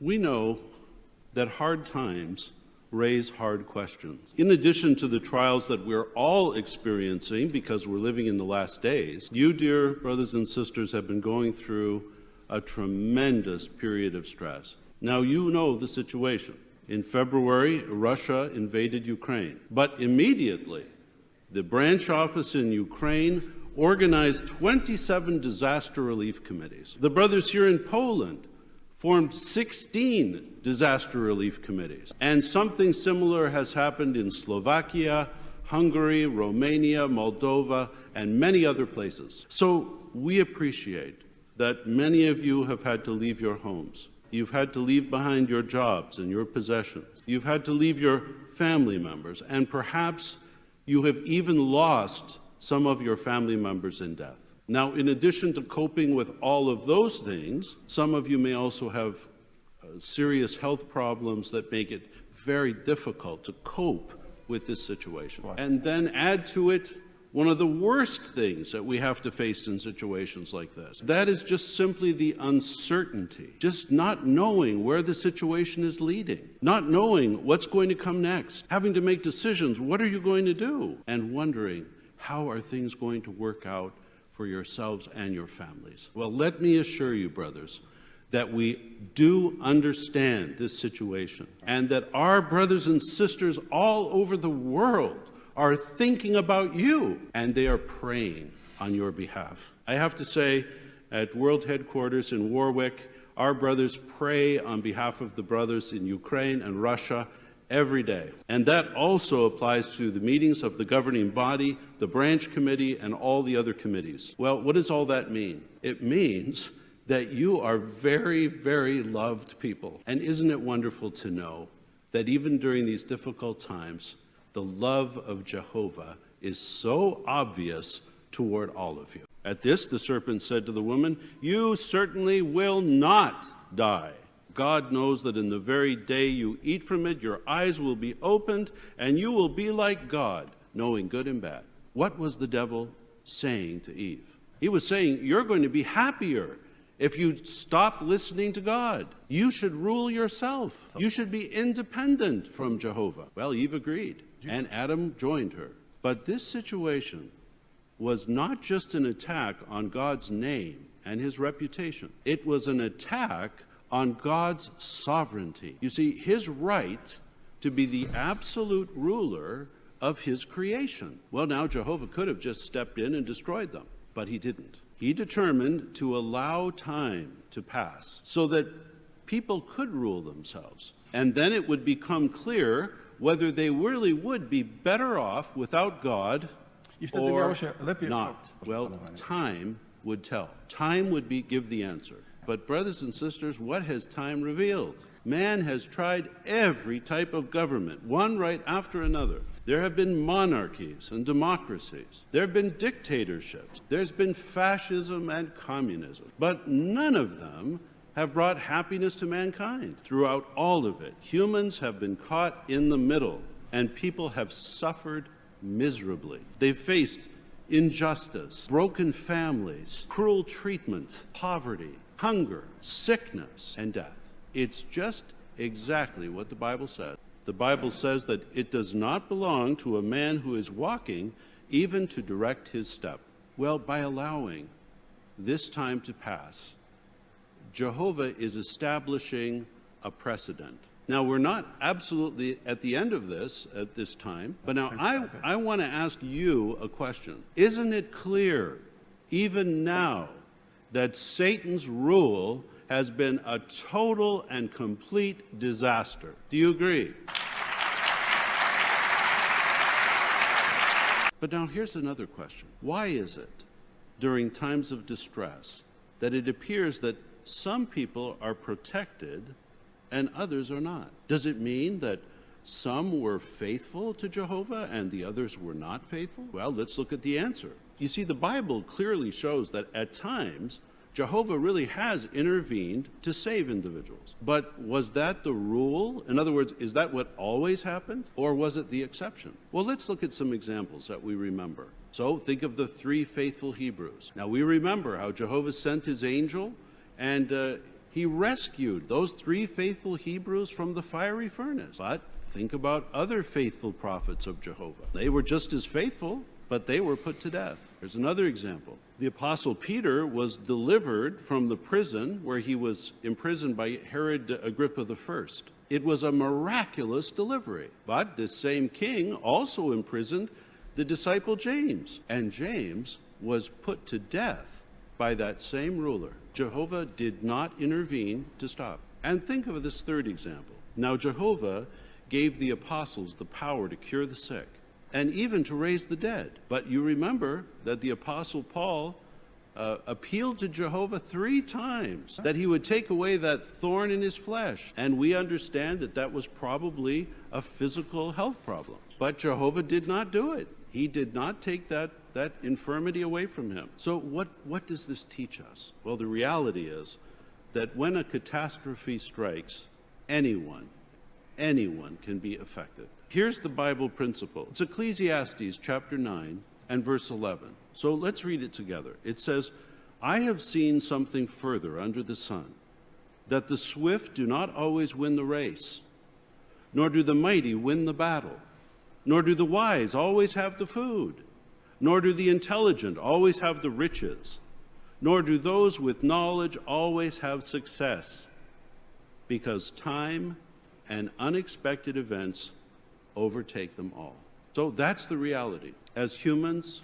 We know that hard times raise hard questions. In addition to the trials that we're all experiencing because we're living in the last days, you, dear brothers and sisters, have been going through a tremendous period of stress. Now, you know the situation. In February, Russia invaded Ukraine, but immediately the branch office in Ukraine organized 27 disaster relief committees. The brothers here in Poland formed 16 disaster relief committees. And something similar has happened in Slovakia, Hungary, Romania, Moldova, and many other places. So we appreciate that many of you have had to leave your homes. You've had to leave behind your jobs and your possessions. You've had to leave your family members, and perhaps you have even lost some of your family members in death. Now, in addition to coping with all of those things, some of you may also have serious health problems that make it very difficult to cope with this situation. What? And then add to it one of the worst things that we have to face in situations like this. That is just simply the uncertainty, just not knowing where the situation is leading, not knowing what's going to come next, having to make decisions, what are you going to do? And wondering, how are things going to work out for yourselves and your families? Well, let me assure you, brothers, that we do understand this situation, and that our brothers and sisters all over the world are thinking about you, and they are praying on your behalf. I have to say, at World Headquarters in Warwick, our brothers pray on behalf of the brothers in Ukraine and Russia every day. And that also applies to the meetings of the governing body, the branch committee, and all the other committees. Well, what does all that mean? It means that you are very, very loved people. And isn't it wonderful to know that even during these difficult times, the love of Jehovah is so obvious toward all of you. At this, the serpent said to the woman, "You certainly will not die. God knows that in the very day you eat from it, your eyes will be opened, and you will be like God, knowing good and bad." What was the devil saying to Eve? He was saying, you're going to be happier if you stop listening to God. You should rule yourself. You should be independent from Jehovah. Well, Eve agreed, and Adam joined her. But this situation was not just an attack on God's name and his reputation. It was an attack on God's sovereignty. You see, his right to be the absolute ruler of his creation. Well, now Jehovah could have just stepped in and destroyed them, but he didn't. He determined to allow time to pass so that people could rule themselves. And then it would become clear whether they really would be better off without God or not. Well, time would tell. Time would give the answer. But brothers and sisters, what has time revealed? Man has tried every type of government, one right after another. There have been monarchies and democracies. There have been dictatorships. There's been fascism and communism. But none of them have brought happiness to mankind. Throughout all of it, humans have been caught in the middle, and people have suffered miserably. They've faced injustice, broken families, cruel treatment, poverty, hunger, sickness, and death. It's just exactly what the Bible says. The Bible says that it does not belong to a man who is walking even to direct his step. Well, by allowing this time to pass, Jehovah is establishing a precedent. Now, we're not absolutely at the end of this at this time, but now I want to ask you a question. Isn't it clear, even now, that Satan's rule has been a total and complete disaster? Do you agree? But now here's another question. Why is it, during times of distress, that it appears that some people are protected and others are not? Does it mean that some were faithful to Jehovah and the others were not faithful? Well, let's look at the answer. You see, the Bible clearly shows that at times, Jehovah really has intervened to save individuals. But was that the rule? In other words, is that what always happened? Or was it the exception? Well, let's look at some examples that we remember. So think of the 3 faithful Hebrews. Now, we remember how Jehovah sent his angel, and He rescued those 3 faithful Hebrews from the fiery furnace. But think about other faithful prophets of Jehovah. They were just as faithful, but they were put to death. There's another example. The Apostle Peter was delivered from the prison where he was imprisoned by Herod Agrippa I. It was a miraculous delivery. But this same king also imprisoned the disciple James, and James was put to death by that same ruler. Jehovah did not intervene to stop. And think of this third example. Now Jehovah gave the apostles the power to cure the sick and even to raise the dead. But you remember that the apostle Paul appealed to Jehovah 3 times that he would take away that thorn in his flesh. And we understand that that was probably a physical health problem. But Jehovah did not do it. He did not take that infirmity away from him. So what does this teach us? Well, the reality is that when a catastrophe strikes, anyone can be affected. Here's the Bible principle. It's Ecclesiastes chapter 9 and verse 11. So let's read it together. It says, I have seen something further under the sun, that the swift do not always win the race, nor do the mighty win the battle, nor do the wise always have the food, nor do the intelligent always have the riches, nor do those with knowledge always have success, because time and unexpected events overtake them all. So that's the reality. As humans,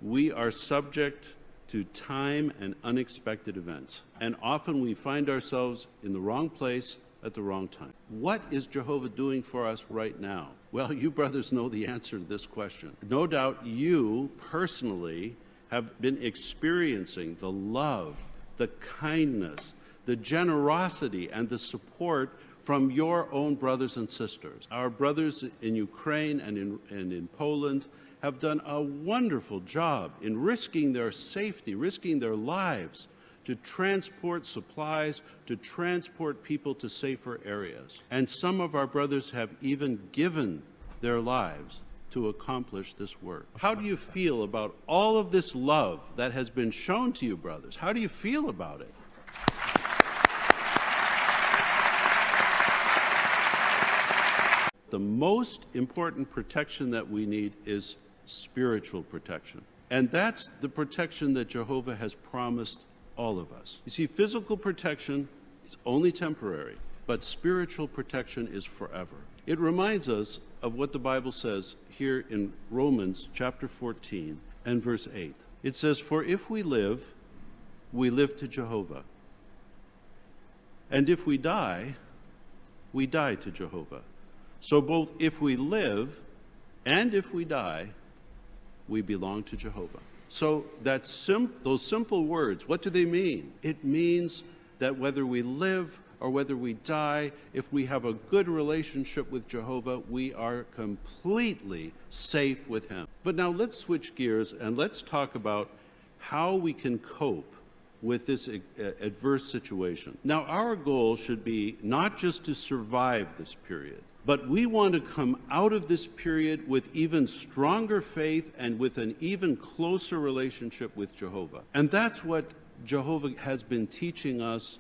we are subject to time and unexpected events. And often we find ourselves in the wrong place at the wrong time. What is Jehovah doing for us right now? Well, you brothers know the answer to this question. No doubt you personally have been experiencing the love, the kindness, the generosity, and the support from your own brothers and sisters. Our brothers in Ukraine and in Poland have done a wonderful job in risking their safety, risking their lives to transport supplies, to transport people to safer areas. And some of our brothers have even given their lives to accomplish this work. How do you feel about all of this love that has been shown to you, brothers? How do you feel about it? The most important protection that we need is spiritual protection. And that's the protection that Jehovah has promised all of us. You see, physical protection is only temporary, but spiritual protection is forever. It reminds us of what the Bible says here in Romans chapter 14 and verse 8. It says, for if we live to Jehovah. And if we die to Jehovah. So both if we live and if we die, we belong to Jehovah. So those simple words, what do they mean? It means that whether we live or whether we die, if we have a good relationship with Jehovah, we are completely safe with him. But now let's switch gears and let's talk about how we can cope with this adverse situation. Now, our goal should be not just to survive this period, but we want to come out of this period with even stronger faith and with an even closer relationship with Jehovah. And that's what Jehovah has been teaching us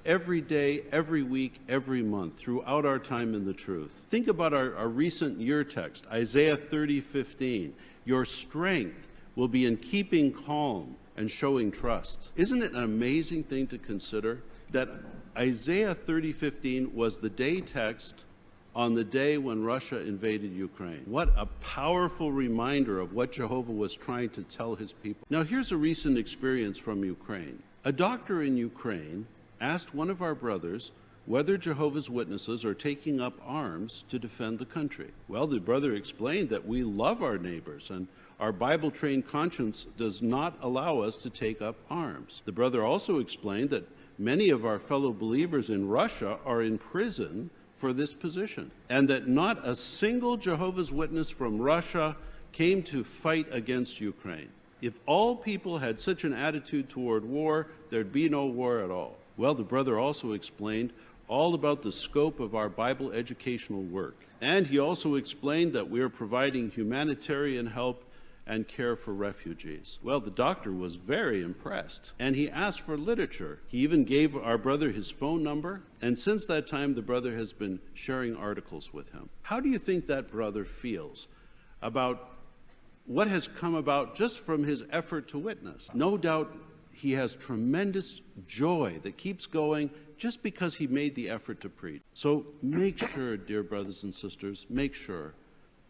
every day, every week, every month, throughout our time in the truth. Think about our recent year text, Isaiah 30:15. Your strength will be in keeping calm and showing trust. Isn't it an amazing thing to consider that Isaiah 30:15 was the day text on the day when Russia invaded Ukraine? What a powerful reminder of what Jehovah was trying to tell his people. Now, here's a recent experience from Ukraine. A doctor in Ukraine asked one of our brothers whether Jehovah's Witnesses are taking up arms to defend the country. Well, the brother explained that we love our neighbors and our Bible-trained conscience does not allow us to take up arms. The brother also explained that many of our fellow believers in Russia are in prison for this position, and that not a single Jehovah's Witness from Russia came to fight against Ukraine. If all people had such an attitude toward war, there'd be no war at all. Well, the brother also explained all about the scope of our Bible educational work. And he also explained that we are providing humanitarian help and care for refugees. Well, the doctor was very impressed, and he asked for literature. He even gave our brother his phone number, and since that time, the brother has been sharing articles with him. How do you think that brother feels about what has come about just from his effort to witness? No doubt he has tremendous joy that keeps going just because he made the effort to preach. So make sure, dear brothers and sisters, make sure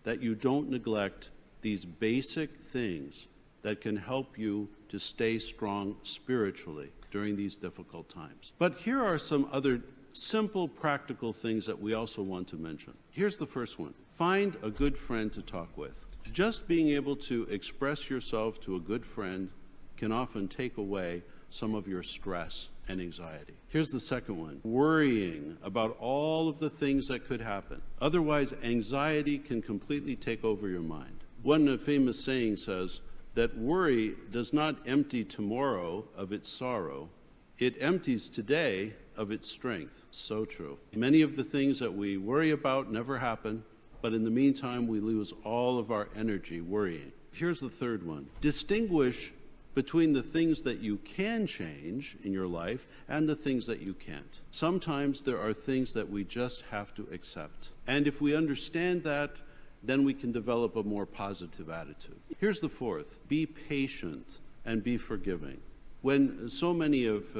that you don't neglect these basic things that can help you to stay strong spiritually during these difficult times. But here are some other simple, practical things that we also want to mention. Here's the first one. Find a good friend to talk with. Just being able to express yourself to a good friend can often take away some of your stress and anxiety. Here's the second one. Worrying about all of the things that could happen. Otherwise, anxiety can completely take over your mind. One famous saying says that worry does not empty tomorrow of its sorrow. It empties today of its strength. So true. Many of the things that we worry about never happen, but in the meantime, we lose all of our energy worrying. Here's the third one. Distinguish between the things that you can change in your life and the things that you can't. Sometimes there are things that we just have to accept. And if we understand that, then we can develop a more positive attitude. Here's the fourth. Be patient and be forgiving. When so many of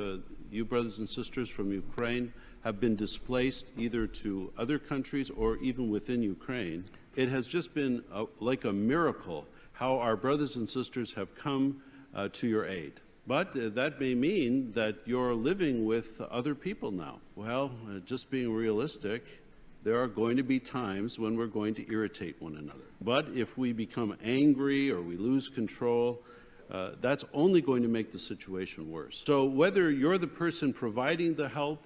you brothers and sisters from Ukraine have been displaced either to other countries or even within Ukraine, it has just been like a miracle how our brothers and sisters have come to your aid. But that may mean that you're living with other people now. Well, just being realistic, there are going to be times when we're going to irritate one another. But if we become angry or we lose control, that's only going to make the situation worse. So whether you're the person providing the help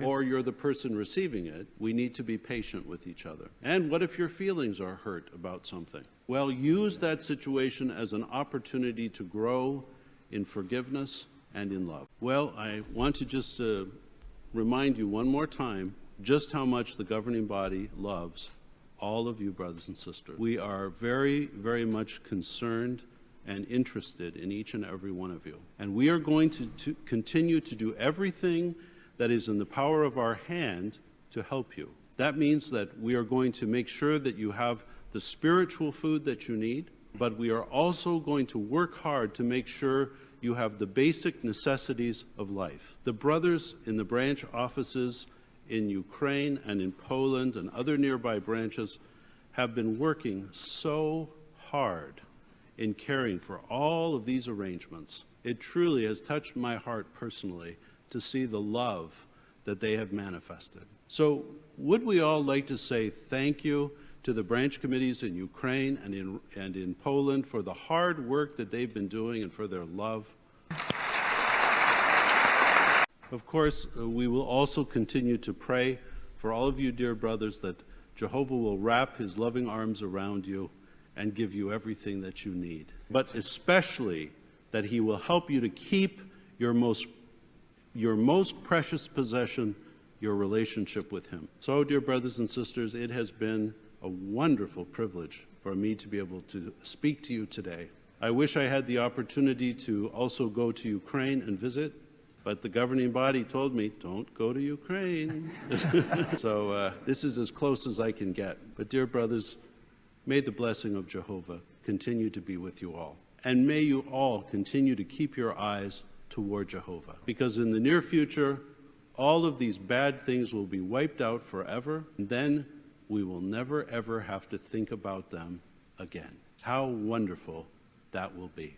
or you're the person receiving it, we need to be patient with each other. And what if your feelings are hurt about something? Well, use that situation as an opportunity to grow in forgiveness and in love. Well, I want to just remind you one more time just how much the governing body loves all of you brothers and sisters. We are very, very much concerned and interested in each and every one of you. And we are going to continue to do everything that is in the power of our hand to help you. That means that we are going to make sure that you have the spiritual food that you need, but we are also going to work hard to make sure you have the basic necessities of life. The brothers in the branch offices in Ukraine and in Poland and other nearby branches have been working so hard in caring for all of these arrangements. It truly has touched my heart personally to see the love that they have manifested. So would we all like to say thank you to the branch committees in Ukraine and in Poland for the hard work that they've been doing and for their love? Of course, we will also continue to pray for all of you, dear brothers, that Jehovah will wrap his loving arms around you and give you everything that you need. But especially that he will help you to keep your most precious possession, your relationship with him. So, dear brothers and sisters, it has been a wonderful privilege for me to be able to speak to you today. I wish I had the opportunity to also go to Ukraine and visit, but the governing body told me, don't go to Ukraine. So this is as close as I can get. But dear brothers, may the blessing of Jehovah continue to be with you all. And may you all continue to keep your eyes toward Jehovah. Because in the near future, all of these bad things will be wiped out forever. And then we will never, ever have to think about them again. How wonderful that will be.